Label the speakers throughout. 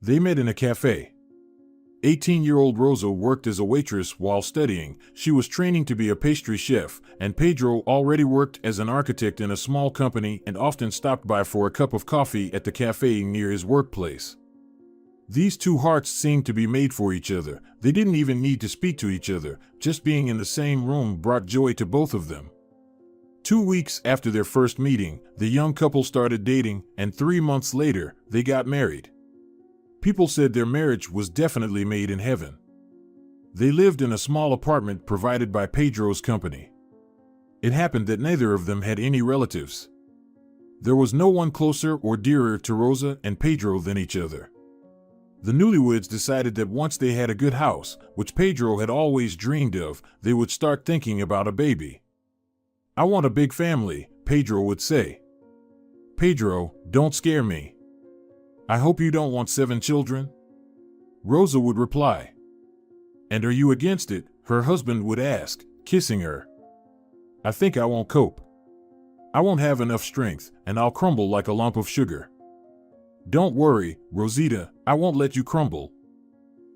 Speaker 1: They met in a cafe. 18-year-old Rosa worked as a waitress while studying. She was training to be a pastry chef, and Pedro already worked as an architect in a small company and often stopped by for a cup of coffee at the cafe near his workplace. These two hearts seemed to be made for each other. They didn't even need to speak to each other. Just being in the same room brought joy to both of them. 2 weeks after their first meeting, the young couple started dating, and 3 months later, they got married. People said their marriage was definitely made in heaven. They lived in a small apartment provided by Pedro's company. It happened that neither of them had any relatives. There was no one closer or dearer to Rosa and Pedro than each other. The newlyweds decided that once they had a good house, which Pedro had always dreamed of, they would start thinking about a baby. "I want a big family," Pedro would say. "Pedro, don't scare me. I hope you don't want 7 children?" Rosa would reply. "And are you against it?" her husband would ask, kissing her. "I think I won't cope. I won't have enough strength, and I'll crumble like a lump of sugar." "Don't worry, Rosita, I won't let you crumble.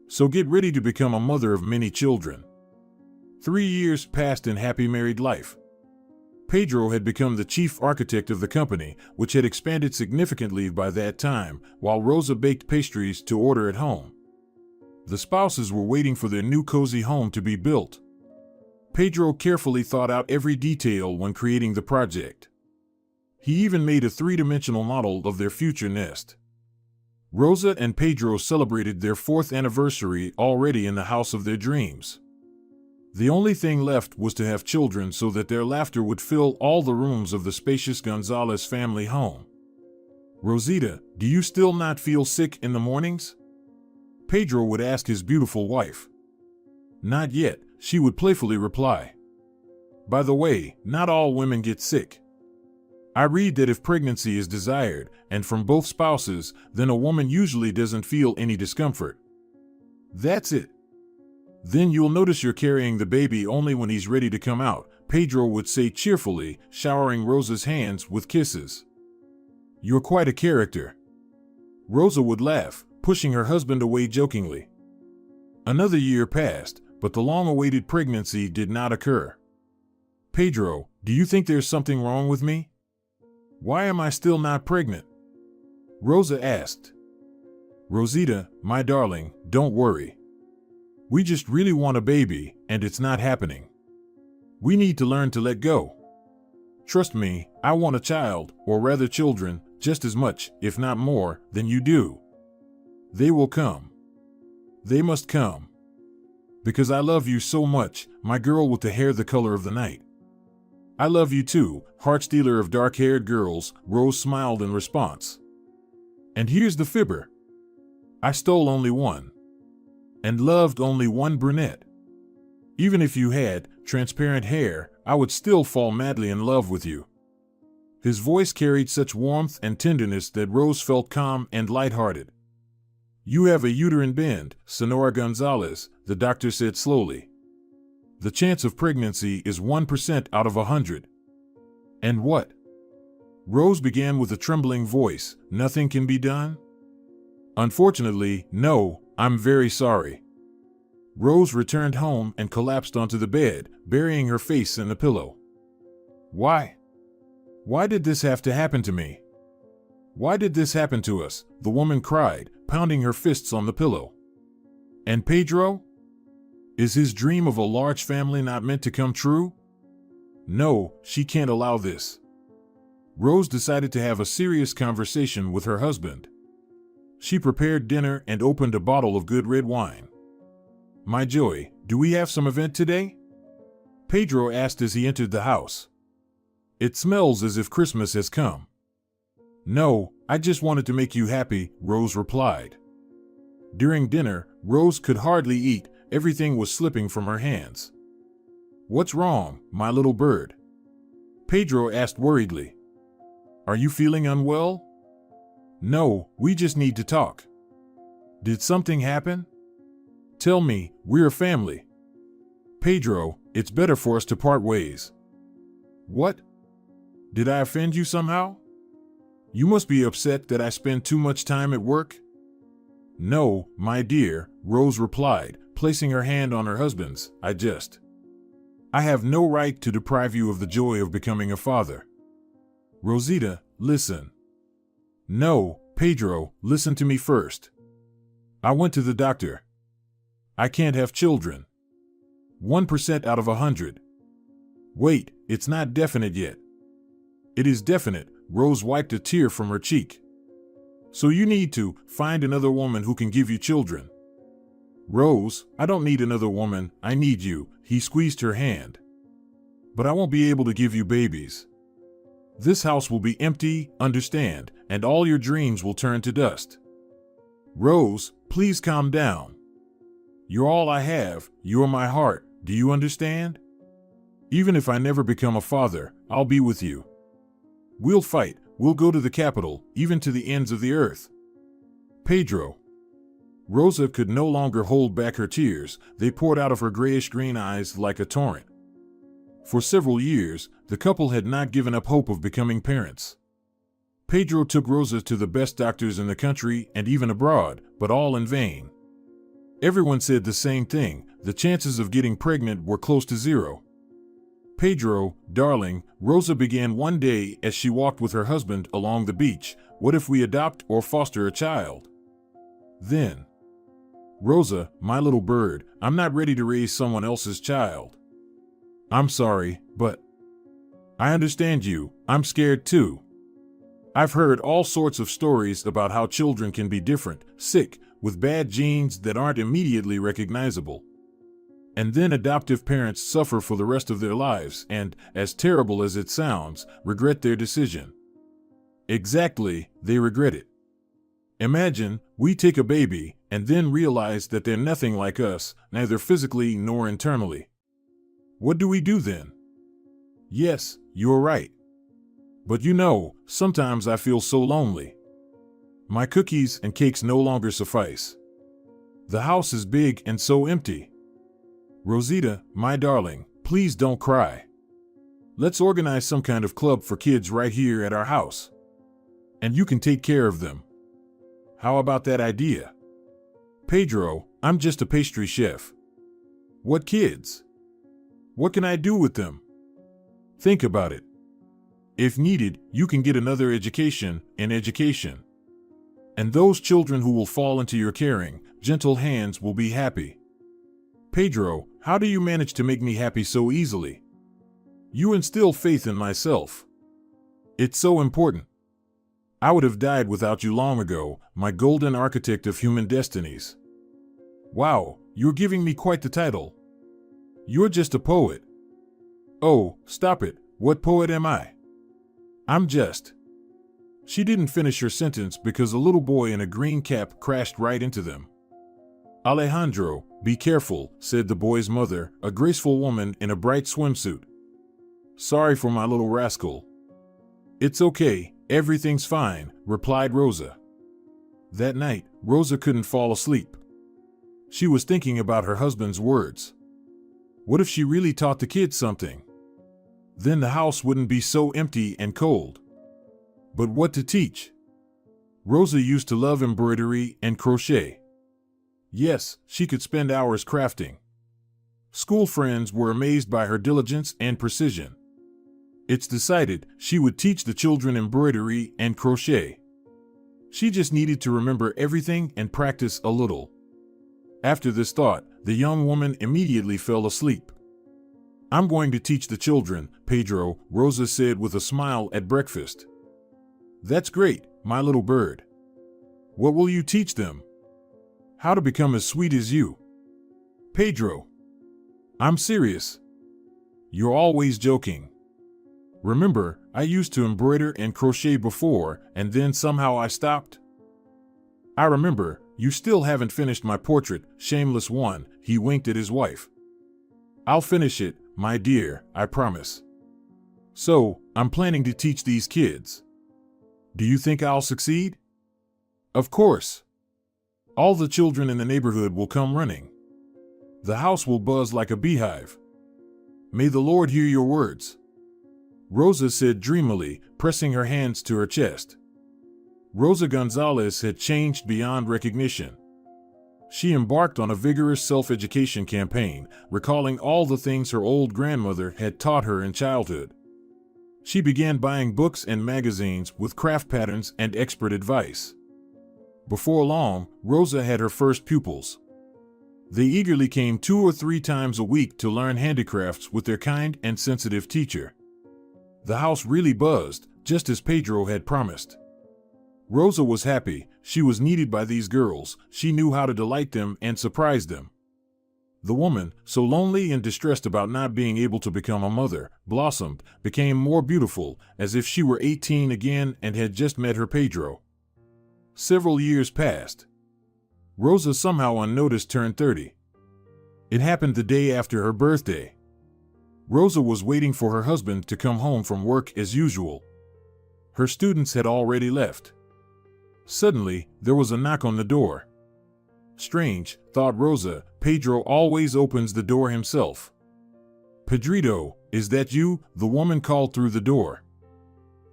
Speaker 1: So get ready to become a mother of many children." 3 years passed in happy married life. Pedro had become the chief architect of the company, which had expanded significantly by that time, while Rosa baked pastries to order at home. The spouses were waiting for their new cozy home to be built. Pedro carefully thought out every detail when creating the project. He even made a 3-dimensional model of their future nest. Rosa and Pedro celebrated their 4th anniversary already in the house of their dreams. The only thing left was to have children so that their laughter would fill all the rooms of the spacious Gonzalez family home. "Rosita, do you still not feel sick in the mornings?" Pedro would ask his beautiful wife. "Not yet," she would playfully reply. "By the way, not all women get sick. I read that if pregnancy is desired, and from both spouses, then a woman usually doesn't feel any discomfort. That's it. Then you'll notice you're carrying the baby only when he's ready to come out," Pedro would say cheerfully, showering Rosa's hands with kisses. "You're quite a character." Rosa would laugh, pushing her husband away jokingly. Another year passed, but the long-awaited pregnancy did not occur. "Pedro, do you think there's something wrong with me? Why am I still not pregnant?" Rosa asked. "Rosita, my darling, don't worry. We just really want a baby, and it's not happening. We need to learn to let go. Trust me, I want a child, or rather children, just as much, if not more, than you do. They will come. They must come. Because I love you so much, my girl with the hair the color of the night." "I love you too, heart stealer of dark-haired girls," Rose smiled in response. "And here's the fibber. I stole only one. And loved only one brunette. Even if you had transparent hair, I would still fall madly in love with you." His voice carried such warmth and tenderness that Rose felt calm and lighthearted. "You have a uterine bend, Sonora Gonzalez," the doctor said slowly. "The chance of pregnancy is 1% out of 100. "And what?" Rose began with a trembling voice. "Nothing can be done?" "Unfortunately, no. I'm very sorry." Rose returned home and collapsed onto the bed, burying her face in the pillow. "Why? Why did this have to happen to me? Why did this happen to us?" the woman cried, pounding her fists on the pillow. "And Pedro? Is his dream of a large family not meant to come true? No, she can't allow this." Rose decided to have a serious conversation with her husband. She prepared dinner and opened a bottle of good red wine. "My joy, do we have some event today?" Pedro asked as he entered the house. "It smells as if Christmas has come." "No, I just wanted to make you happy," Rose replied. During dinner, Rose could hardly eat. Everything was slipping from her hands. "What's wrong, my little bird?" Pedro asked worriedly. "Are you feeling unwell?" "No, we just need to talk." "Did something happen? Tell me, we're a family." "Pedro, it's better for us to part ways." "What? Did I offend you somehow? You must be upset that I spend too much time at work." No, my dear, Rose replied, placing her hand on her husband's. I have no right to deprive you of the joy of becoming a father. Rosita, listen. No, Pedro, listen to me first. I went to the doctor. I can't have children. 1% out of 100. Wait, it's not definite yet. It is definite. Rose wiped a tear from her cheek. So you need to find another woman who can give you children. Rose, I don't need another woman, I need you. He squeezed her hand. But I won't be able to give you babies. This house will be empty, understand, and all your dreams will turn to dust. Rose, please calm down. You're all I have, you're my heart, do you understand? Even if I never become a father, I'll be with you. We'll fight, we'll go to the capital, even to the ends of the earth. Pedro. Rosa could no longer hold back her tears, they poured out of her grayish-green eyes like a torrent. For several years, the couple had not given up hope of becoming parents. Pedro took Rosa to the best doctors in the country and even abroad, but all in vain. Everyone said the same thing, the chances of getting pregnant were close to zero. Pedro, darling, Rosa began one day as she walked with her husband along the beach, what if we adopt or foster a child? Then, Rosa, my little bird, I'm not ready to raise someone else's child. I'm sorry, but I understand you, I'm scared too. I've heard all sorts of stories about how children can be different, sick, with bad genes that aren't immediately recognizable. And then adoptive parents suffer for the rest of their lives and, as terrible as it sounds, regret their decision. Exactly, they regret it. Imagine, we take a baby and then realize that they're nothing like us, neither physically nor internally. What do we do then? Yes, you're right. But you know, sometimes I feel so lonely. My cookies and cakes no longer suffice. The house is big and so empty. Rosita, my darling, please don't cry. Let's organize some kind of club for kids right here at our house. And you can take care of them. How about that idea? Pedro, I'm just a pastry chef. What kids? What can I do with them? Think about it. If needed, you can get another education, an education. And those children who will fall into your caring, gentle hands will be happy. Pedro, how do you manage to make me happy so easily? You instill faith in myself. It's so important. I would have died without you long ago, my golden architect of human destinies. Wow, you're giving me quite the title. You're just a poet. Oh, stop it, what poet am I? I'm just. She didn't finish her sentence because a little boy in a green cap crashed right into them. Alejandro, be careful, said the boy's mother, a graceful woman in a bright swimsuit. Sorry for my little rascal. It's okay, everything's fine, replied Rosa. That night, Rosa couldn't fall asleep. She was thinking about her husband's words. What if she really taught the kids something? Then the house wouldn't be so empty and cold. But what to teach? Rosa used to love embroidery and crochet. Yes, she could spend hours crafting. School friends were amazed by her diligence and precision. It's decided she would teach the children embroidery and crochet. She just needed to remember everything and practice a little. After this thought, the young woman immediately fell asleep. I'm going to teach the children, Pedro, Rosa said with a smile at breakfast. That's great, my little bird. What will you teach them? How to become as sweet as you. Pedro. I'm serious. You're always joking. Remember, I used to embroider and crochet before, and then somehow I stopped? I remember, you still haven't finished my portrait, shameless one, he winked at his wife. I'll finish it, my dear, I promise. So, I'm planning to teach these kids. Do you think I'll succeed? Of course. All the children in the neighborhood will come running. The house will buzz like a beehive. May the Lord hear your words. Rosa said dreamily, pressing her hands to her chest. Rosa Gonzalez had changed beyond recognition. She embarked on a vigorous self-education campaign, recalling all the things her old grandmother had taught her in childhood. She began buying books and magazines with craft patterns and expert advice. Before long, Rosa had her first pupils. They eagerly came 2 or 3 times a week to learn handicrafts with their kind and sensitive teacher. The house really buzzed, just as Pedro had promised. Rosa was happy. She was needed by these girls. She knew how to delight them and surprise them. The woman, so lonely and distressed about not being able to become a mother, blossomed, became more beautiful, as if she were 18 again and had just met her Pedro. Several years passed. Rosa somehow unnoticed turned 30. It happened the day after her birthday. Rosa was waiting for her husband to come home from work as usual. Her students had already left. Suddenly, there was a knock on the door. Strange, thought Rosa, Pedro always opens the door himself. Pedrito, is that you? The woman called through the door.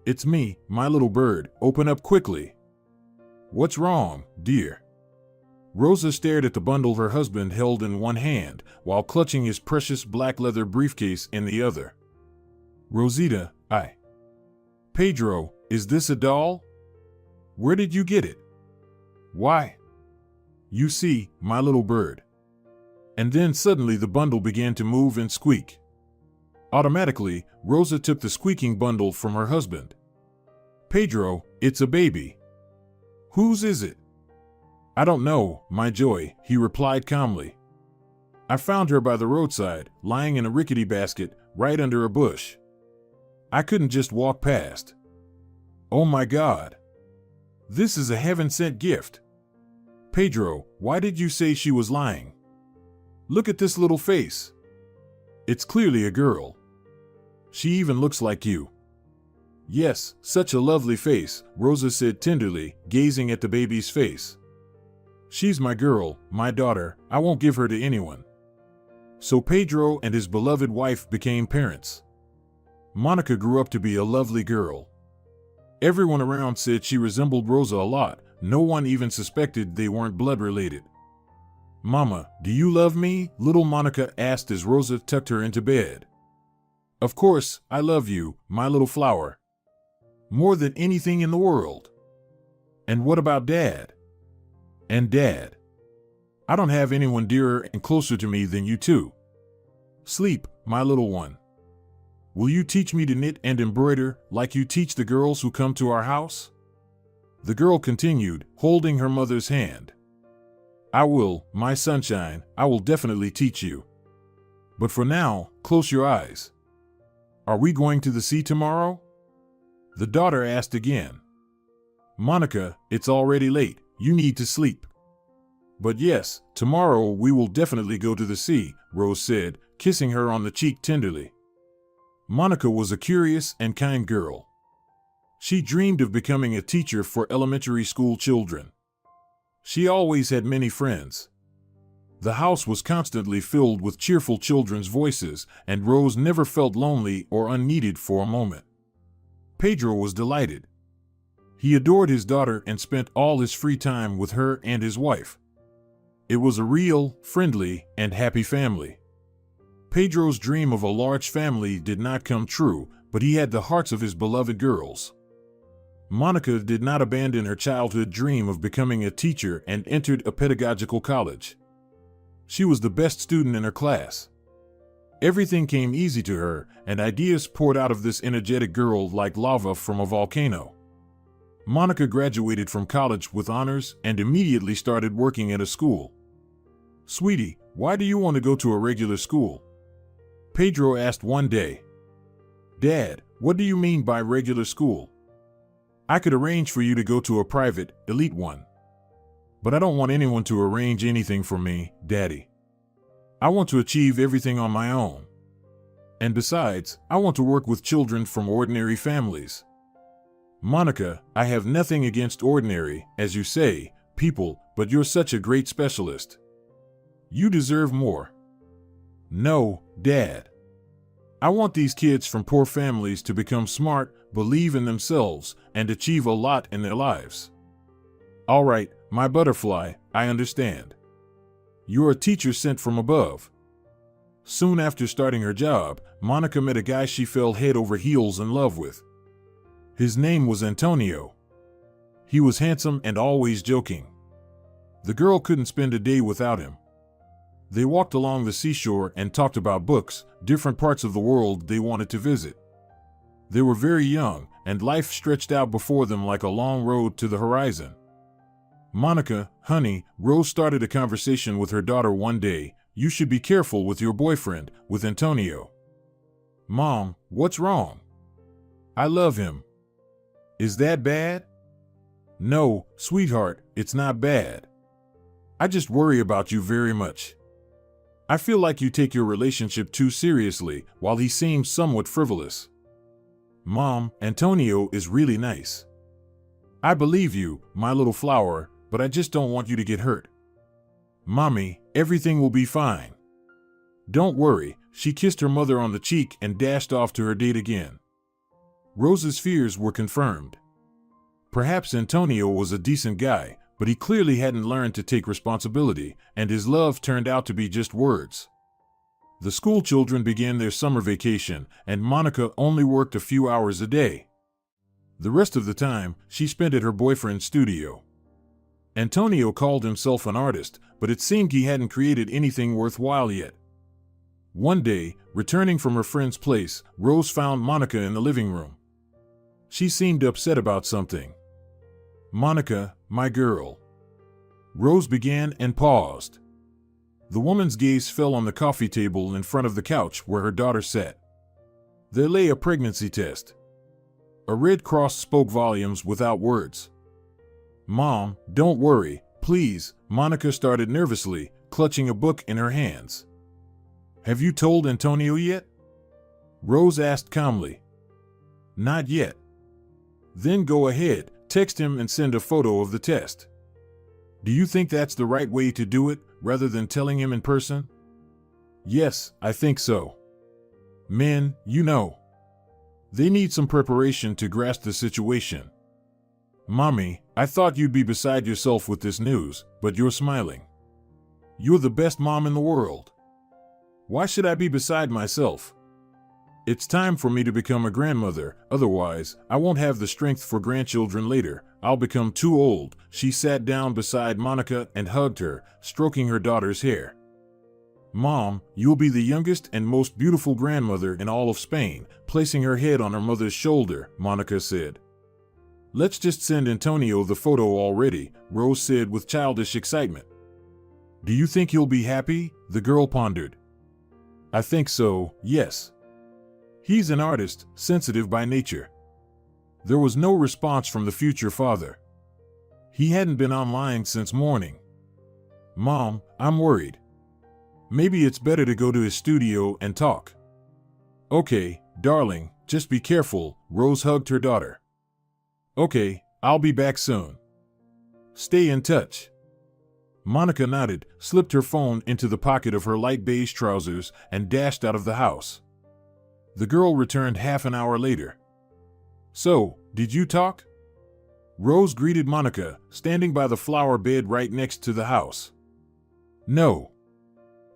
Speaker 1: It's me, my little bird, open up quickly. What's wrong, dear? Rosa stared at the bundle her husband held in one hand, while clutching his precious black leather briefcase in the other. Rosita, Pedro, is this a doll? Where did you get it? Why? You see, my little bird. And then suddenly the bundle began to move and squeak. Automatically, Rosa took the squeaking bundle from her husband. Pedro, it's a baby. Whose is it? I don't know, my joy, he replied calmly. I found her by the roadside, lying in a rickety basket, right under a bush. I couldn't just walk past. Oh my God. This is a heaven-sent gift. Pedro, why did you say she was lying? Look at this little face. It's clearly a girl. She even looks like you. Yes, such a lovely face, Rosa said tenderly, gazing at the baby's face. She's my girl, my daughter, I won't give her to anyone. So Pedro and his beloved wife became parents. Monica grew up to be a lovely girl. Everyone around said she resembled Rosa a lot. No one even suspected they weren't blood related. Mama, do you love me? Little Monica asked as Rosa tucked her into bed. Of course, I love you, my little flower. More than anything in the world. And what about Dad? And Dad? I don't have anyone dearer and closer to me than you two. Sleep, my little one. Will you teach me to knit and embroider like you teach the girls who come to our house? The girl continued, holding her mother's hand. I will, my sunshine, I will definitely teach you. But for now, close your eyes. Are we going to the sea tomorrow? The daughter asked again. Monica, it's already late, you need to sleep. But yes, tomorrow we will definitely go to the sea, Rose said, kissing her on the cheek tenderly. Monica was a curious and kind girl. She dreamed of becoming a teacher for elementary school children. She always had many friends. The house was constantly filled with cheerful children's voices, and Rose never felt lonely or unneeded for a moment. Pedro was delighted. He adored his daughter and spent all his free time with her and his wife. It was a real, friendly, and happy family. Pedro's dream of a large family did not come true, but he had the hearts of his beloved girls. Monica did not abandon her childhood dream of becoming a teacher and entered a pedagogical college. She was the best student in her class. Everything came easy to her, and ideas poured out of this energetic girl like lava from a volcano. Monica graduated from college with honors and immediately started working at a school. Sweetie, why do you want to go to a regular school? Pedro asked one day. Dad, what do you mean by regular school? I could arrange for you to go to a private, elite one. But I don't want anyone to arrange anything for me, Daddy. I want to achieve everything on my own. And besides, I want to work with children from ordinary families. Monica, I have nothing against ordinary, as you say, people, but you're such a great specialist. You deserve more. No, Dad. I want these kids from poor families to become smart, believe in themselves, and achieve a lot in their lives. All right, my butterfly, I understand. You're a teacher sent from above. Soon after starting her job, Monica met a guy she fell head over heels in love with. His name was Antonio. He was handsome and always joking. The girl couldn't spend a day without him. They walked along the seashore and talked about books, different parts of the world they wanted to visit. They were very young, and life stretched out before them like a long road to the horizon. Monica, honey, Rose started a conversation with her daughter one day. You should be careful with your boyfriend, with Antonio. Mom, what's wrong? I love him. Is that bad? No, sweetheart, it's not bad. I just worry about you very much. I feel like you take your relationship too seriously, while he seems somewhat frivolous. Mom, Antonio is really nice. I believe you, my little flower, but I just don't want you to get hurt. Mommy, everything will be fine. Don't worry, she kissed her mother on the cheek and dashed off to her date again. Rose's fears were confirmed. Perhaps Antonio was a decent guy, but he clearly hadn't learned to take responsibility, and his love turned out to be just words. The school children began their summer vacation, and Monica only worked a few hours a day. The rest of the time, she spent at her boyfriend's studio. Antonio called himself an artist, but it seemed he hadn't created anything worthwhile yet. One day, returning from her friend's place, Rose found Monica in the living room. She seemed upset about something. Monica, my girl. Rose began and paused. The woman's gaze fell on the coffee table in front of the couch where her daughter sat. There lay a pregnancy test. A red cross spoke volumes without words. Mom, don't worry, please, Monica started nervously, clutching a book in her hands. Have you told Antonio yet? Rose asked calmly. Not yet. Then go ahead, text him and send a photo of the test. Do you think that's the right way to do it, rather than telling him in person? Yes, I think so. Men, you know. They need some preparation to grasp the situation. Mommy, I thought you'd be beside yourself with this news, but you're smiling. You're the best mom in the world. Why should I be beside myself? It's time for me to become a grandmother, otherwise, I won't have the strength for grandchildren later. I'll become too old. She sat down beside Monica and hugged her, stroking her daughter's hair. Mom, you'll be the youngest and most beautiful grandmother in all of Spain, placing her head on her mother's shoulder, Monica said. Let's just send Antonio the photo already, Rose said with childish excitement. Do you think he'll be happy? The girl pondered. I think so, yes. He's an artist, sensitive by nature. There was no response from the future father. He hadn't been online since morning. Mom, I'm worried. Maybe it's better to go to his studio and talk. Okay, darling, just be careful, Rose hugged her daughter. Okay, I'll be back soon. Stay in touch. Monica nodded, slipped her phone into the pocket of her light beige trousers, and dashed out of the house. The girl returned half an hour later. So, did you talk? Rose greeted Monica, standing by the flower bed right next to the house. No.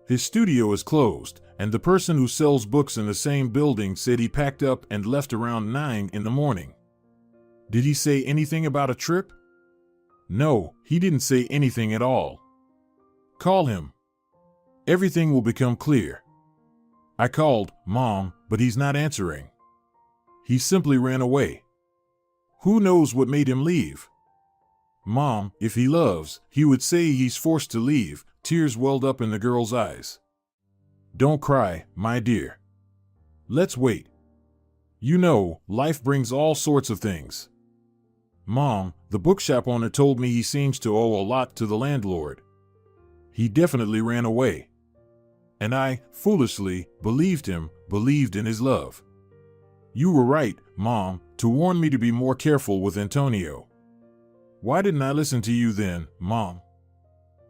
Speaker 1: His studio is closed, and the person who sells books in the same building said he packed up and left around 9 in the morning. Did he say anything about a trip? No, he didn't say anything at all. Call him. Everything will become clear. I called, Mom, but he's not answering. He simply ran away. Who knows what made him leave? Mom, if he loves, he would say he's forced to leave. Tears welled up in the girl's eyes. Don't cry, my dear. Let's wait. You know, life brings all sorts of things. Mom, the bookshop owner told me he seems to owe a lot to the landlord. He definitely ran away. And I, foolishly, believed him, believed in his love. You were right, Mom, to warn me to be more careful with Antonio. Why didn't I listen to you then, Mom?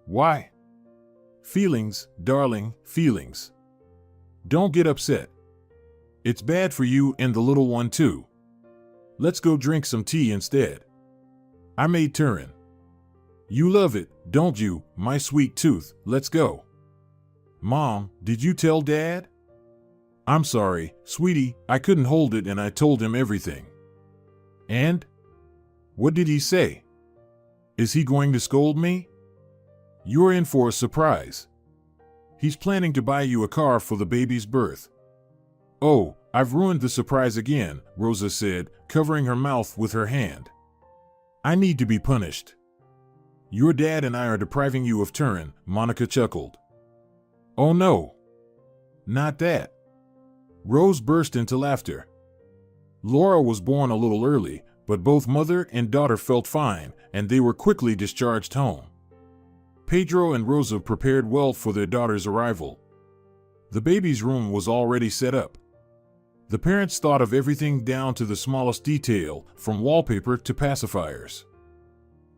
Speaker 1: Why? Feelings, darling, feelings. Don't get upset. It's bad for you and the little one too. Let's go drink some tea instead. I made Turin. You love it, don't you, my sweet tooth? Let's go. Mom, did you tell Dad? I'm sorry, sweetie, I couldn't hold it and I told him everything. And? What did he say? Is he going to scold me? You're in for a surprise. He's planning to buy you a car for the baby's birth. Oh, I've ruined the surprise again, Rosa said, covering her mouth with her hand. I need to be punished. Your dad and I are depriving you of Turin, Monica chuckled. Oh no. Not that. Rose burst into laughter. Laura was born a little early, but both mother and daughter felt fine, and they were quickly discharged home. Pedro and Rosa prepared well for their daughter's arrival. The baby's room was already set up. The parents thought of everything down to the smallest detail, from wallpaper to pacifiers.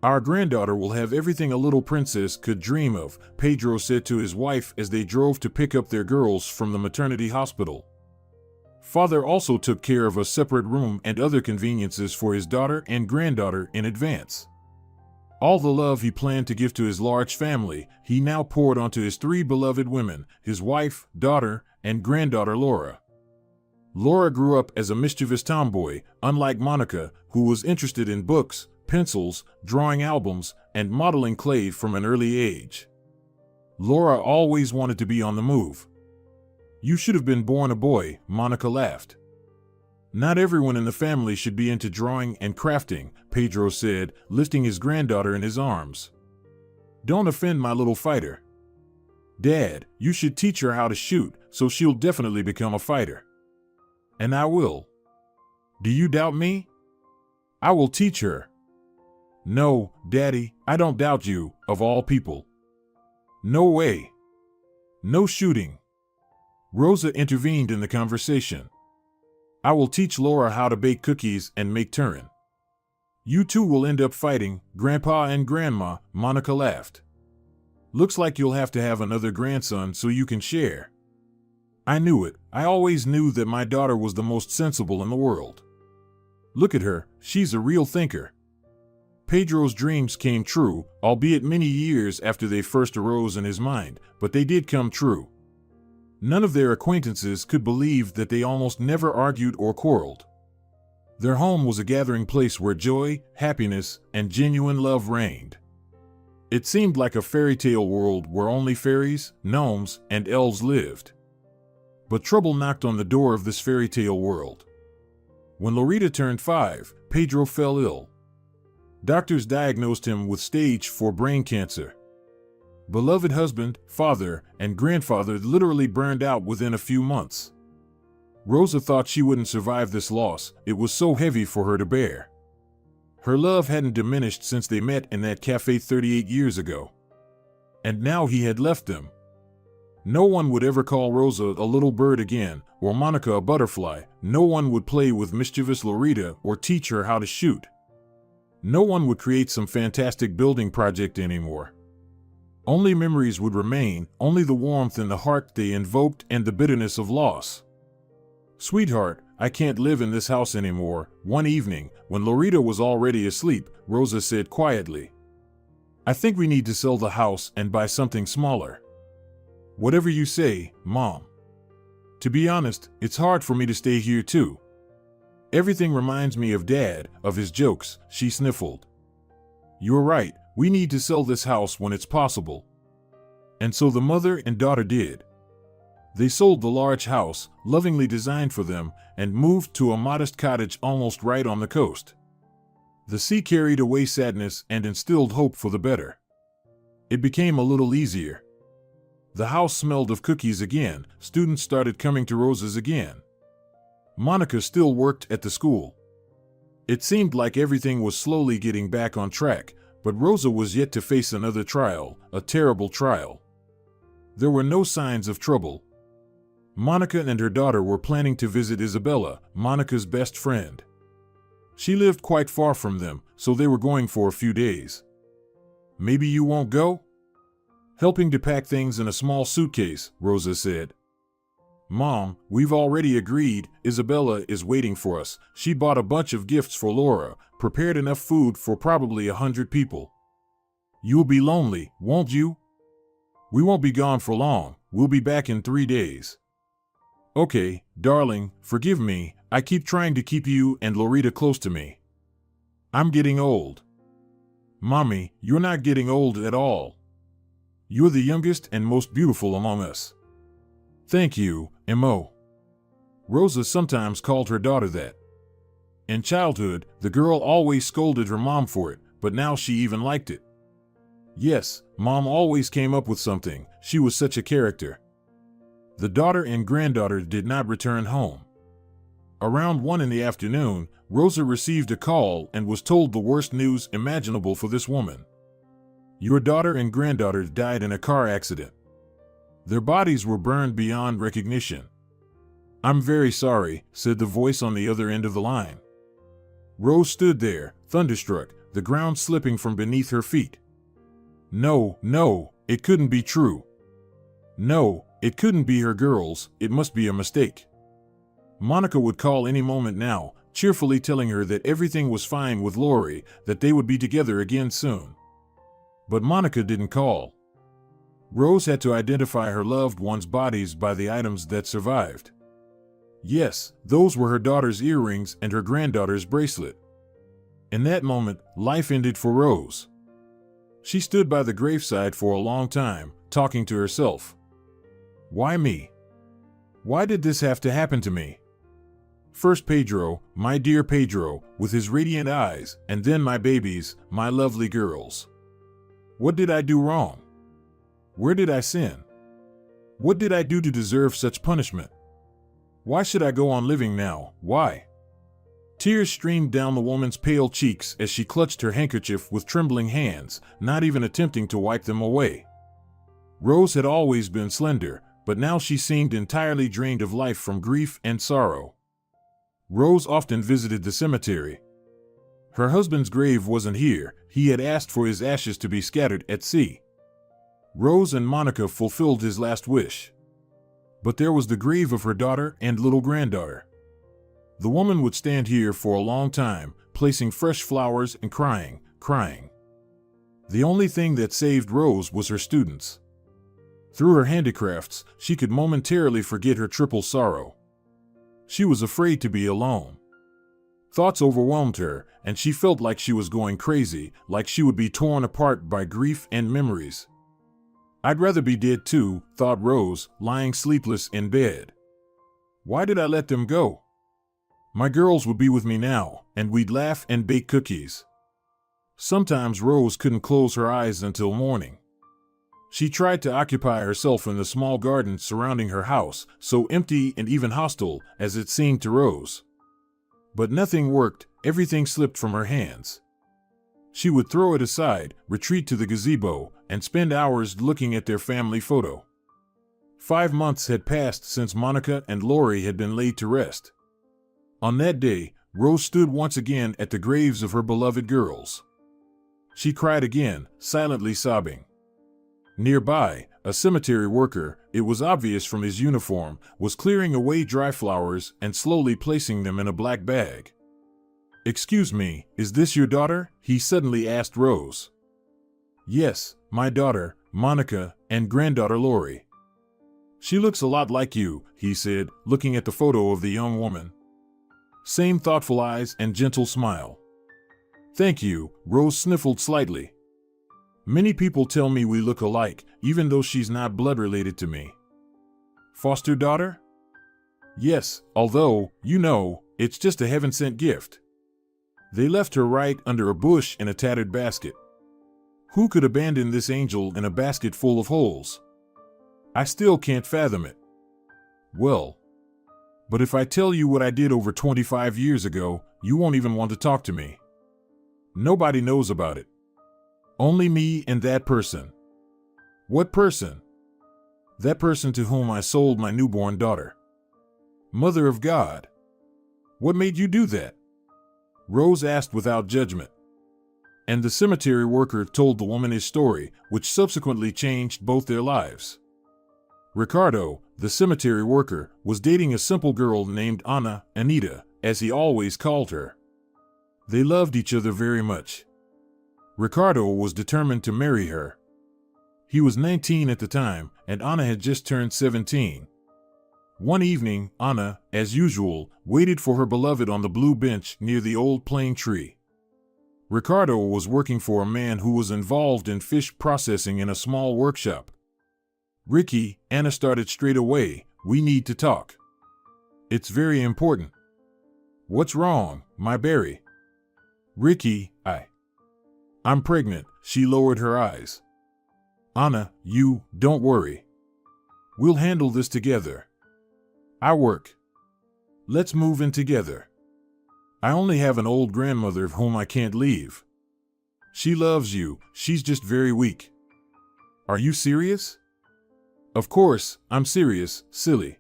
Speaker 1: Our granddaughter will have everything a little princess could dream of, Pedro said to his wife as they drove to pick up their girls from the maternity hospital. Father also took care of a separate room and other conveniences for his daughter and granddaughter in advance. All the love he planned to give to his large family, he now poured onto his three beloved women, his wife, daughter, and granddaughter Laura. Laura grew up as a mischievous tomboy, unlike Monica, who was interested in books, pencils, drawing albums, and modeling clay from an early age. Laura always wanted to be on the move. You should have been born a boy, Monica laughed. Not everyone in the family should be into drawing and crafting, Pedro said, lifting his granddaughter in his arms. Don't offend my little fighter. Dad, you should teach her how to shoot, so she'll definitely become a fighter. And I will. Do you doubt me? I will teach her. No, Daddy, I don't doubt you, of all people. No way. No shooting. Rosa intervened in the conversation. I will teach Laura how to bake cookies and make Turin. You two will end up fighting, Grandpa and Grandma, Monica laughed. Looks like you'll have to have another grandson so you can share. I knew it. I always knew that my daughter was the most sensible in the world. Look at her, she's a real thinker. Pedro's dreams came true, albeit many years after they first arose in his mind, but they did come true. None of their acquaintances could believe that they almost never argued or quarreled. Their home was a gathering place where joy, happiness, and genuine love reigned. It seemed like a fairy tale world where only fairies, gnomes, and elves lived. But trouble knocked on the door of this fairy tale world. When Lorita turned 5, Pedro fell ill. Doctors diagnosed him with stage 4 brain cancer. Beloved husband, father, and grandfather literally burned out within a few months. Rosa thought she wouldn't survive this loss, it was so heavy for her to bear. Her love hadn't diminished since they met in that cafe 38 years ago. And now he had left them. No one would ever call Rosa a little bird again, or Monica a butterfly. No one would play with mischievous Lorita or teach her how to shoot. No one would create some fantastic building project anymore. Only memories would remain, only the warmth in the heart they invoked and the bitterness of loss. Sweetheart, I can't live in this house anymore, one evening, when Lorita was already asleep, Rosa said quietly. I think we need to sell the house and buy something smaller. Whatever you say, Mom. To be honest, it's hard for me to stay here too. Everything reminds me of Dad, of his jokes, she sniffled. You're right, we need to sell this house when it's possible. And so the mother and daughter did. They sold the large house, lovingly designed for them, and moved to a modest cottage almost right on the coast. The sea carried away sadness and instilled hope for the better. It became a little easier. The house smelled of cookies again, students started coming to Rosa's again. Monica still worked at the school. It seemed like everything was slowly getting back on track, but Rosa was yet to face another trial, a terrible trial. There were no signs of trouble. Monica and her daughter were planning to visit Isabella, Monica's best friend. She lived quite far from them, so they were going for a few days. Maybe you won't go? Helping to pack things in a small suitcase, Rosa said. Mom, we've already agreed, Isabella is waiting for us. She bought a bunch of gifts for Laura, prepared enough food for probably 100 people. You'll be lonely, won't you? We won't be gone for long. We'll be back in 3 days. Okay, darling, forgive me. I keep trying to keep you and Loretta close to me. I'm getting old. Mommy, you're not getting old at all. You're the youngest and most beautiful among us. Thank you, Mo. Rosa sometimes called her daughter that. In childhood, the girl always scolded her mom for it, but now she even liked it. Yes, Mom always came up with something. She was such a character. The daughter and granddaughter did not return home. Around 1 in the afternoon, Rosa received a call and was told the worst news imaginable for this woman. Your daughter and granddaughter died in a car accident. Their bodies were burned beyond recognition. I'm very sorry, said the voice on the other end of the line. Rose stood there, thunderstruck, the ground slipping from beneath her feet. No, it couldn't be true. No, it couldn't be her girls, it must be a mistake. Monica would call any moment now, cheerfully telling her that everything was fine with Lori, that they would be together again soon. But Monica didn't call. Rose had to identify her loved ones' bodies by the items that survived. Yes, those were her daughter's earrings and her granddaughter's bracelet. In that moment, life ended for Rose. She stood by the graveside for a long time, talking to herself. Why me? Why did this have to happen to me? First Pedro, my dear Pedro, with his radiant eyes, and then my babies, my lovely girls. What did I do wrong? Where did I sin? What did I do to deserve such punishment? Why should I go on living now? Why? Tears streamed down the woman's pale cheeks as she clutched her handkerchief with trembling hands, not even attempting to wipe them away. Rose had always been slender, but now she seemed entirely drained of life from grief and sorrow. Rose often visited the cemetery. Her husband's grave wasn't here. He had asked for his ashes to be scattered at sea. Rose and Monica fulfilled his last wish. But there was the grave of her daughter and little granddaughter. The woman would stand here for a long time, placing fresh flowers and crying. The only thing that saved Rose was her students. Through her handicrafts, she could momentarily forget her triple sorrow. She was afraid to be alone. Thoughts overwhelmed her, and she felt like she was going crazy, like she would be torn apart by grief and memories. I'd rather be dead too, thought Rose, lying sleepless in bed. Why did I let them go? My girls would be with me now, and we'd laugh and bake cookies. Sometimes Rose couldn't close her eyes until morning. She tried to occupy herself in the small garden surrounding her house, so empty and even hostile as it seemed to Rose. But nothing worked, everything slipped from her hands. She would throw it aside, retreat to the gazebo, and spend hours looking at their family photo. 5 months had passed since Monica and Lori had been laid to rest. On that day, Rose stood once again at the graves of her beloved girls. She cried again, silently sobbing. Nearby, a cemetery worker, it was obvious from his uniform, was clearing away dry flowers and slowly placing them in a black bag. Excuse me, is this your daughter? He suddenly asked Rose. Yes, my daughter, Monica, and granddaughter Lori. She looks a lot like you, he said, looking at the photo of the young woman. Same thoughtful eyes and gentle smile. Thank you, Rose sniffled slightly. Many people tell me we look alike, even though she's not blood-related to me. Foster daughter? Yes, although, it's just a heaven-sent gift. They left her right under a bush in a tattered basket. Who could abandon this angel in a basket full of holes? I still can't fathom it. Well, but if I tell you what I did over 25 years ago, you won't even want to talk to me. Nobody knows about it. Only me and that person. What person? That person to whom I sold my newborn daughter. Mother of God. What made you do that? Rose asked without judgment. And the cemetery worker told the woman his story, which subsequently changed both their lives. Ricardo, the cemetery worker, was dating a simple girl named Anita, as he always called her. They loved each other very much. Ricardo was determined to marry her. He was 19 at the time, and Anna had just turned 17. One evening, Anna, as usual, waited for her beloved on the blue bench near the old plane tree. Ricardo was working for a man who was involved in fish processing in a small workshop. "Ricky," Anna started straight away, "we need to talk. It's very important." "What's wrong, my berry?" "Ricky, I'm pregnant." She lowered her eyes. "Anna, don't worry. We'll handle this together. I work. Let's move in together. I only have an old grandmother whom I can't leave. She loves you, she's just very weak." "Are you serious?" "Of course, I'm serious, silly.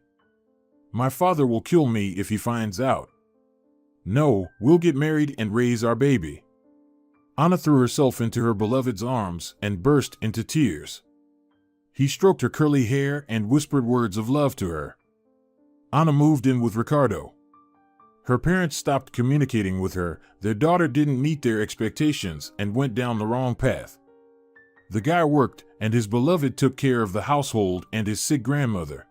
Speaker 1: My father will kill me if he finds out." "No, we'll get married and raise our baby." Anna threw herself into her beloved's arms and burst into tears. He stroked her curly hair and whispered words of love to her. Anna moved in with Ricardo. Her parents stopped communicating with her, their daughter didn't meet their expectations and went down the wrong path. The guy worked, and his beloved took care of the household and his sick grandmother.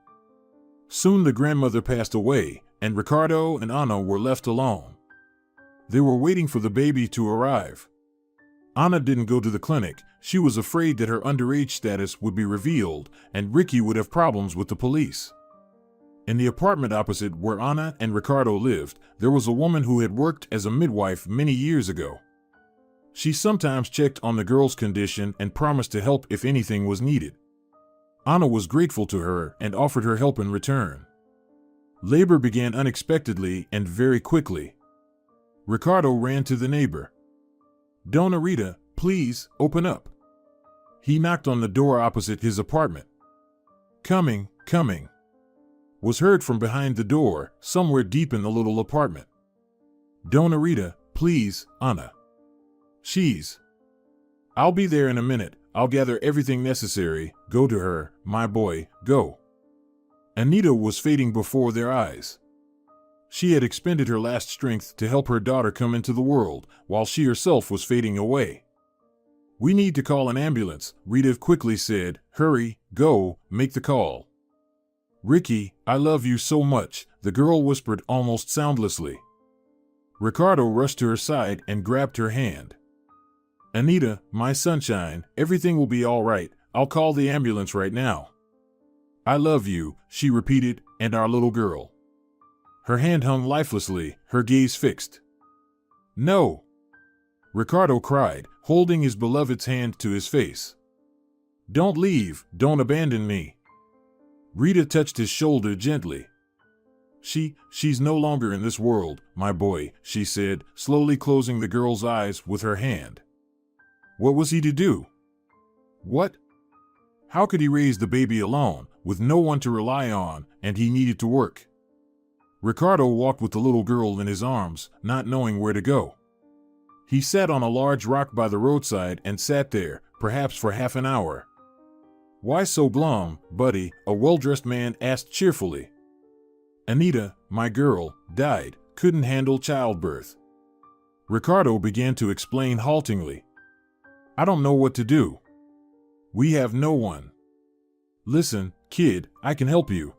Speaker 1: Soon the grandmother passed away, and Ricardo and Anna were left alone. They were waiting for the baby to arrive. Anna didn't go to the clinic. She was afraid that her underage status would be revealed, and Ricky would have problems with the police. In the apartment opposite where Anna and Ricardo lived, there was a woman who had worked as a midwife many years ago. She sometimes checked on the girl's condition and promised to help if anything was needed. Anna was grateful to her and offered her help in return. Labor began unexpectedly and very quickly. Ricardo ran to the neighbor. "Dona Rita, please, open up." He knocked on the door opposite his apartment. Coming," was heard from behind the door, somewhere deep in the little apartment. "Dona Rita, please, Anna. I'll be there in a minute. I'll gather everything necessary. Go to her, my boy, go." Anita was fading before their eyes. She had expended her last strength to help her daughter come into the world, while she herself was fading away. "We need to call an ambulance," Rita quickly said. "Hurry, go, make the call." "Ricky, I love you so much," the girl whispered almost soundlessly. Ricardo rushed to her side and grabbed her hand. "Anita, my sunshine, everything will be all right. I'll call the ambulance right now." "I love you," she repeated, "and our little girl." Her hand hung lifelessly, her gaze fixed. "No!" Ricardo cried, holding his beloved's hand to his face. "Don't leave, don't abandon me." Rita touched his shoulder gently. She's no longer in this world, my boy," she said, slowly closing the girl's eyes with her hand. What was he to do? What? How could he raise the baby alone, with no one to rely on, and he needed to work? Ricardo walked with the little girl in his arms, not knowing where to go. He sat on a large rock by the roadside and sat there, perhaps for half an hour. "Why so glum, buddy?" a well-dressed man asked cheerfully. "Anita, my girl, died, couldn't handle childbirth." Ricardo began to explain haltingly. "I don't know what to do. We have no one. Listen, kid, I can help you.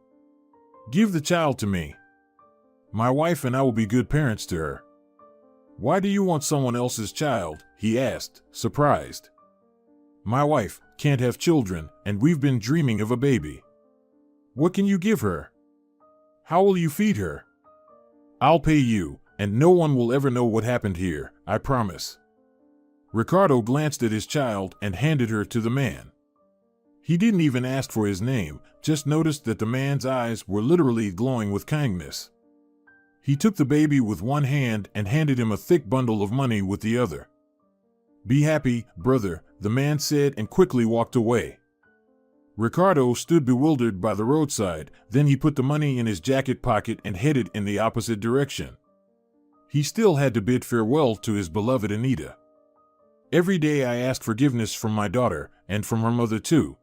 Speaker 1: Give the child to me. My wife and I will be good parents to her." "Why do you want someone else's child?" he asked, surprised. "My wife can't have children, and we've been dreaming of a baby." "What can you give her? How will you feed her?" "I'll pay you, and no one will ever know what happened here, I promise." Ricardo glanced at his child and handed her to the man. He didn't even ask for his name, just noticed that the man's eyes were literally glowing with kindness. He took the baby with one hand and handed him a thick bundle of money with the other. "Be happy, brother," the man said and quickly walked away. Ricardo stood bewildered by the roadside, then he put the money in his jacket pocket and headed in the opposite direction. He still had to bid farewell to his beloved Anita. "Every day I ask forgiveness from my daughter, and from her mother too."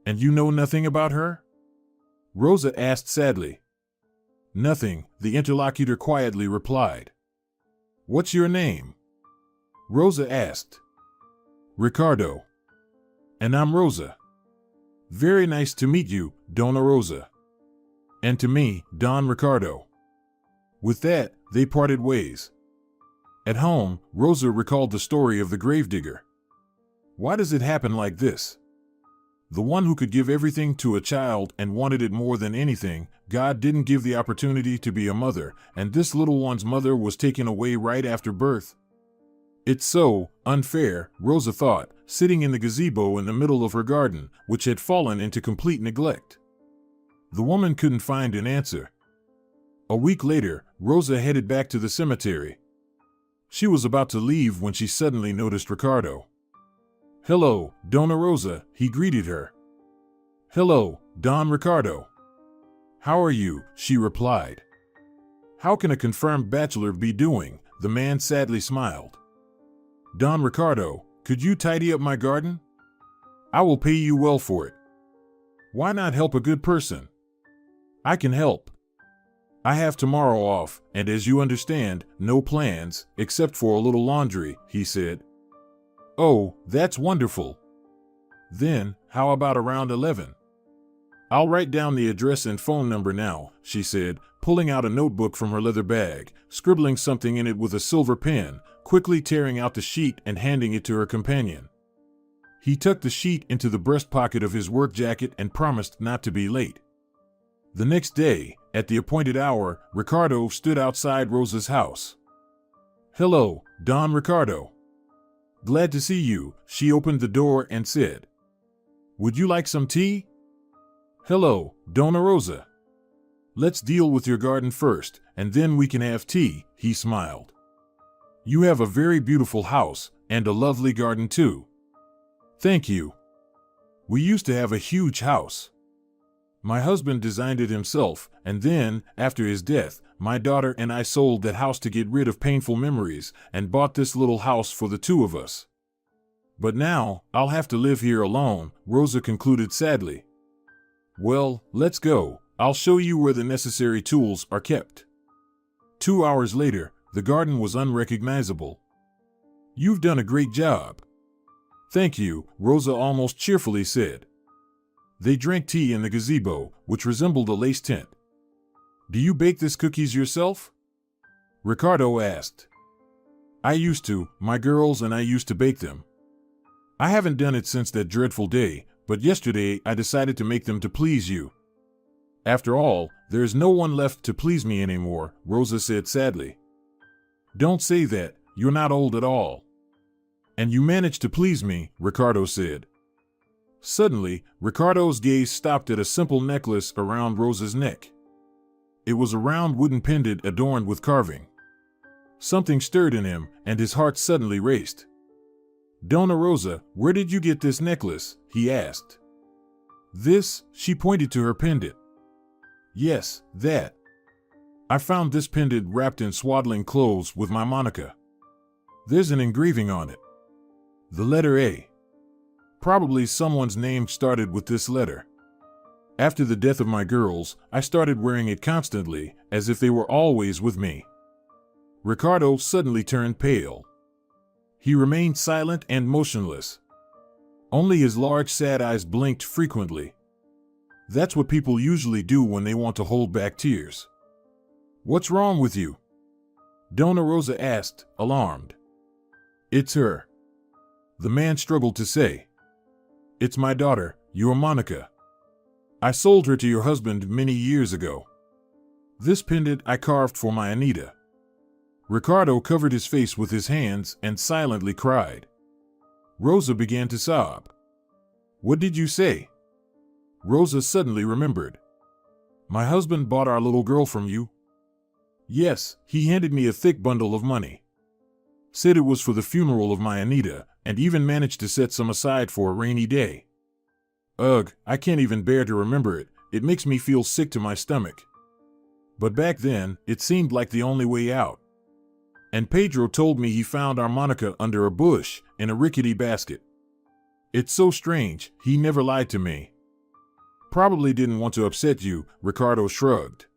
Speaker 1: "And you know nothing about her?" Rosa asked sadly. "Nothing," the interlocutor quietly replied. "What's your name?" Rosa asked. Ricardo. And I'm Rosa. Very nice to meet you, Dona Rosa. And to me, Don Ricardo. With that, they parted ways. At home, Rosa recalled the story of the gravedigger. Why does it happen like this? The one who could give everything to a child and wanted it more than anything, God didn't give the opportunity to be a mother, and this little one's mother was taken away right after birth. It's so unfair, Rosa thought, sitting in the gazebo in the middle of her garden, which had fallen into complete neglect. The woman couldn't find an answer. A week later, Rosa headed back to the cemetery. She was about to leave when she suddenly noticed Ricardo. "Hello, Dona Rosa," he greeted her. "Hello, Don Ricardo." "How are you?" she replied. "How can a confirmed bachelor be doing?" The man sadly smiled. "Don Ricardo, could you tidy up my garden? I will pay you well for it." "Why not help a good person?" "I can help. I have tomorrow off, and as you understand, no plans, except for a little laundry," he said. "Oh, that's wonderful. Then, how about around 11? "I'll write down the address and phone number now," she said, pulling out a notebook from her leather bag, scribbling something in it with a silver pen, quickly tearing out the sheet and handing it to her companion. He tucked the sheet into the breast pocket of his work jacket and promised not to be late. The next day, at the appointed hour, Ricardo stood outside Rosa's house. "Hello, Don Ricardo. Glad to see you," she opened the door and said. "Would you like some tea?" "Hello, Dona Rosa. Let's deal with your garden first, and then we can have tea," he smiled. "You have a very beautiful house, and a lovely garden too." "Thank you. We used to have a huge house. My husband designed it himself, and then, after his death, my daughter and I sold that house to get rid of painful memories and bought this little house for the two of us. But now, I'll have to live here alone," Rosa concluded sadly. "Well, let's go. I'll show you where the necessary tools are kept." 2 hours later, the garden was unrecognizable. "You've done a great job." "Thank you," Rosa almost cheerfully said. They drank tea in the gazebo, which resembled a lace tent. "Do you bake these cookies yourself?" Ricardo asked. "I used to. My girls and I used to bake them. I haven't done it since that dreadful day, but yesterday I decided to make them to please you." "After all, there is no one left to please me anymore," Rosa said sadly. "Don't say that. You're not old at all." "And you managed to please me," Ricardo said. Suddenly, Ricardo's gaze stopped at a simple necklace around Rosa's neck. It was a round wooden pendant adorned with carving. Something stirred in him, and his heart suddenly raced. "Dona Rosa, where did you get this necklace?" he asked. "This?" She pointed to her pendant. "Yes, that. I found this pendant wrapped in swaddling clothes with my Monica. There's an engraving on it. The letter A. Probably someone's name started with this letter. After the death of my girls, I started wearing it constantly, as if they were always with me." Ricardo suddenly turned pale. He remained silent and motionless. Only his large sad eyes blinked frequently. That's what people usually do when they want to hold back tears. "What's wrong with you?" Dona Rosa asked, alarmed. "It's her." The man struggled to say. "It's my daughter, your Monica. I sold her to your husband many years ago. This pendant I carved for my Anita." Ricardo covered his face with his hands and silently cried. Rosa began to sob. "What did you say?" Rosa suddenly remembered. "My husband bought our little girl from you?" "Yes, he handed me a thick bundle of money. Said it was for the funeral of my Anita, and even managed to set some aside for a rainy day. Ugh, I can't even bear to remember it. It makes me feel sick to my stomach. But back then, it seemed like the only way out. And Pedro told me he found our Monica under a bush, in a rickety basket. It's so strange, he never lied to me." "Probably didn't want to upset you," Ricardo shrugged.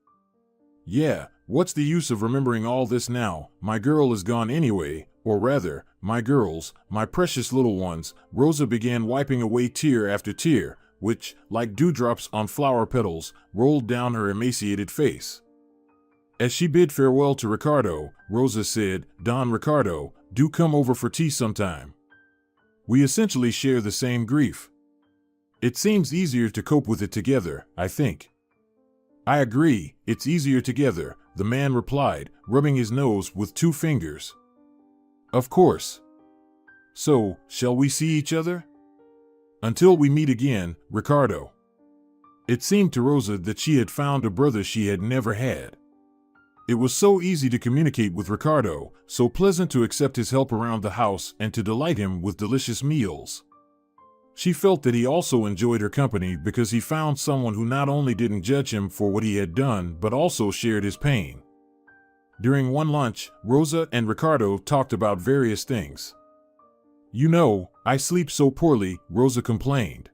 Speaker 1: "Yeah, What's the use of remembering all this now? My girl is gone anyway, or rather, my girls, my precious little ones. Rosa began wiping away tear after tear, which, like dewdrops on flower petals, rolled down her emaciated face. As she bid farewell to Ricardo, Rosa said, "Don Ricardo, do come over for tea sometime. We essentially share the same grief. It seems easier to cope with it together, I think." "I agree, it's easier together," the man replied, rubbing his nose with 2 fingers. "Of course. So, shall we see each other?" "Until we meet again, Ricardo." It seemed to Rosa that she had found a brother she had never had. It was so easy to communicate with Ricardo, so pleasant to accept his help around the house and to delight him with delicious meals. She felt that he also enjoyed her company because he found someone who not only didn't judge him for what he had done but also shared his pain. During one lunch, Rosa and Ricardo talked about various things. "You know, I sleep so poorly," Rosa complained.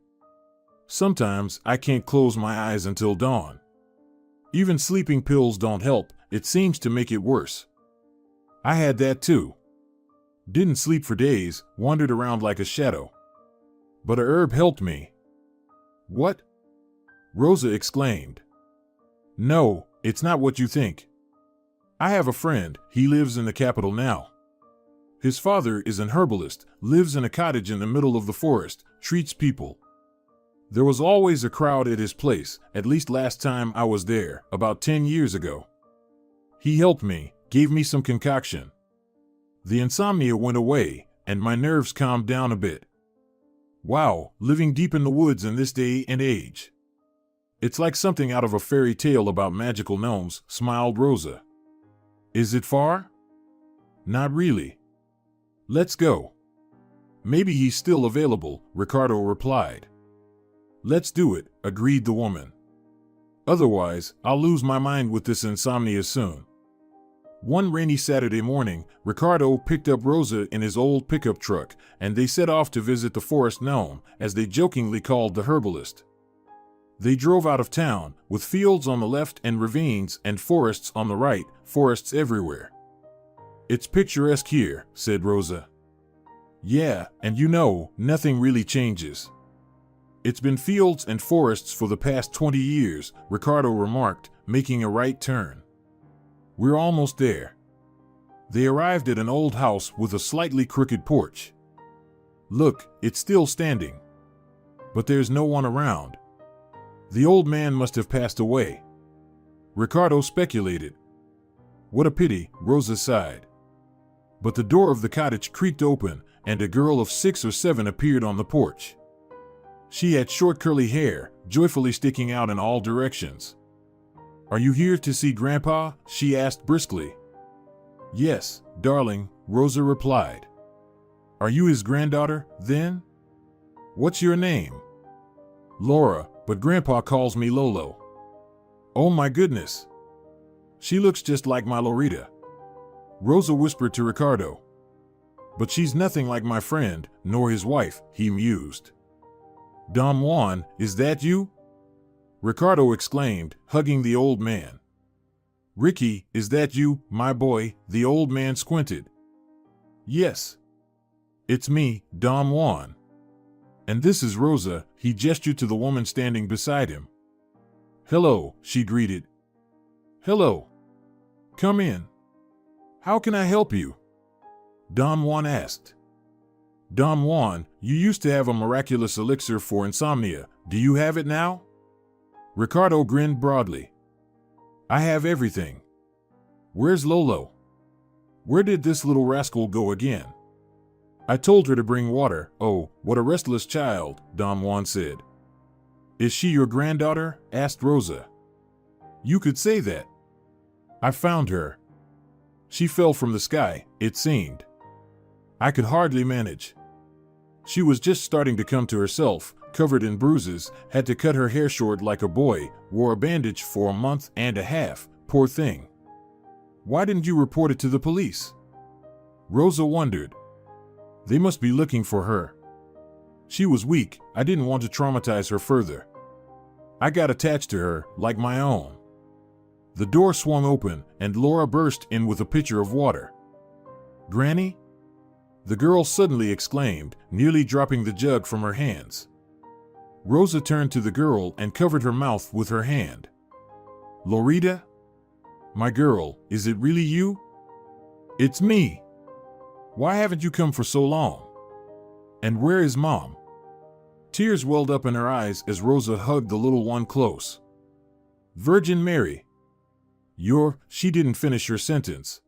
Speaker 1: "Sometimes I can't close my eyes until dawn. Even sleeping pills don't help, it seems to make it worse. I had that too. Didn't sleep for days, wandered around like a shadow. But a herb helped me." "What?" Rosa exclaimed. "No, it's not what you think. I have a friend, he lives in the capital now. His father is an herbalist, lives in a cottage in the middle of the forest, treats people. There was always a crowd at his place, at least last time I was there, about 10 years ago. He helped me, gave me some concoction. The insomnia went away, and my nerves calmed down a bit. Wow, living deep in the woods in this day and age. It's like something out of a fairy tale about magical gnomes," smiled Rosa. "Is it far?" "Not really. Let's go." "Maybe he's still available," Ricardo replied. "Let's do it," agreed the woman. "Otherwise, I'll lose my mind with this insomnia soon." One rainy Saturday morning, Ricardo picked up Rosa in his old pickup truck, and they set off to visit the forest gnome, as they jokingly called the herbalist. They drove out of town, with fields on the left and ravines and forests on the right, forests everywhere. "It's picturesque here," said Rosa. "Yeah, and you know, nothing really changes. It's been fields and forests for the past 20 years, Ricardo remarked, making a right turn. "We're almost there." They arrived at an old house with a slightly crooked porch. "Look, it's still standing. But there's no one around. The old man must have passed away," Ricardo speculated. "What a pity," Rosa sighed. But the door of the cottage creaked open, and a girl of 6 or 7 appeared on the porch. She had short curly hair, joyfully sticking out in all directions. "Are you here to see Grandpa?" she asked briskly. "Yes, darling," Rosa replied. "Are you his granddaughter, then?" "What's your name?" "Laura, but Grandpa calls me Lolo." "Oh my goodness. She looks just like my Lorita," Rosa whispered to Ricardo. "But she's nothing like my friend, nor his wife," he mused. "Don Juan, is that you?" Ricardo exclaimed, hugging the old man. "Ricky, is that you, my boy?" The old man squinted. "Yes. It's me, Don Juan. And this is Rosa," he gestured to the woman standing beside him. "Hello," she greeted. "Hello. Come in. How can I help you?" Don Juan asked. "Don Juan, you used to have a miraculous elixir for insomnia. Do you have it now?" Ricardo grinned broadly. "I have everything. Where's Lolo? Where did this little rascal go again?" "I told her to bring water." "Oh, what a restless child," Don Juan said. "Is she your granddaughter?" asked Rosa. "You could say that. I found her. She fell from the sky, it seemed. I could hardly manage. She was just starting to come to herself, covered in bruises, had to cut her hair short like a boy, wore a bandage for a month and a half, poor thing." "Why didn't you report it to the police?" Rosa wondered. "They must be looking for her. She was weak, I didn't want to traumatize her further. I got attached to her, like my own." The door swung open, and Laura burst in with a pitcher of water. "Granny?" the girl suddenly exclaimed, nearly dropping the jug from her hands. Rosa turned to the girl and covered her mouth with her hand. "Loretta? My girl, is it really you?" "It's me. Why haven't you come for so long? And where is Mom?" Tears welled up in her eyes as Rosa hugged the little one close. "Virgin Mary. She didn't finish her sentence."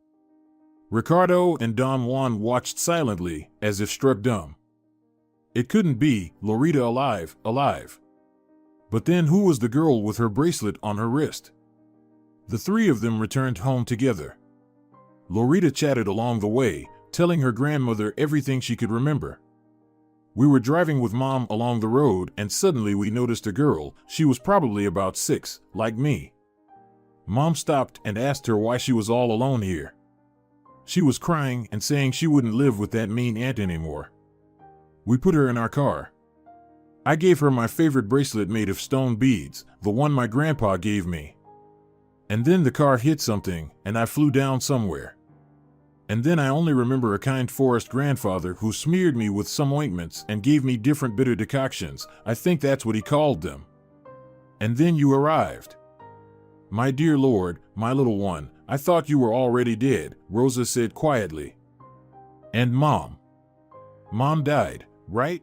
Speaker 1: Ricardo and Don Juan watched silently, as if struck dumb. It couldn't be, Loretta alive. But then who was the girl with her bracelet on her wrist? The three of them returned home together. Loretta chatted along the way, telling her grandmother everything she could remember. "We were driving with Mom along the road and suddenly we noticed a girl. She was probably about 6, like me. Mom stopped and asked her why she was all alone here. She was crying and saying she wouldn't live with that mean aunt anymore. We put her in our car. I gave her my favorite bracelet made of stone beads, the one my grandpa gave me. And then the car hit something and I flew down somewhere. And then I only remember a kind forest grandfather who smeared me with some ointments and gave me different bitter decoctions. I think that's what he called them. And then you arrived. My dear Lord, my little one, I thought you were already dead," Rosa said quietly. "And Mom? Mom died, right?"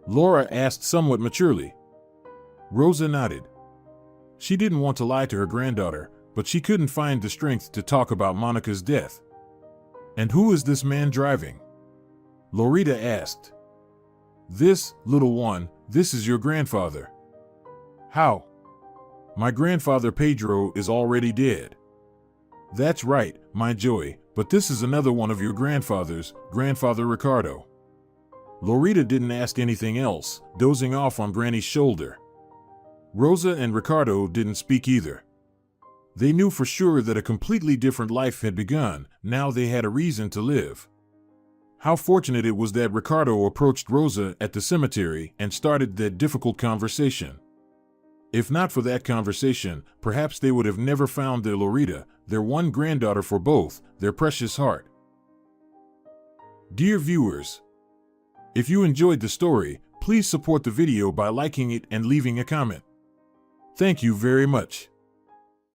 Speaker 1: Laura asked somewhat maturely. Rosa nodded. She didn't want to lie to her granddaughter, but she couldn't find the strength to talk about Monica's death. "And who is this man driving?" Loretta asked. "This, little one, this is your grandfather." "How?" "My grandfather Pedro is already dead." "That's right, my joy, but this is another one of your grandfathers, Grandfather Ricardo." Loretta didn't ask anything else, dozing off on Granny's shoulder. Rosa and Ricardo didn't speak either. They knew for sure that a completely different life had begun. Now they had a reason to live. How fortunate it was that Ricardo approached Rosa at the cemetery and started that difficult conversation. If not for that conversation, perhaps they would have never found their Loretta, their one granddaughter for both, their precious heart. Dear viewers, if you enjoyed the story, please support the video by liking it and leaving a comment. Thank you very much.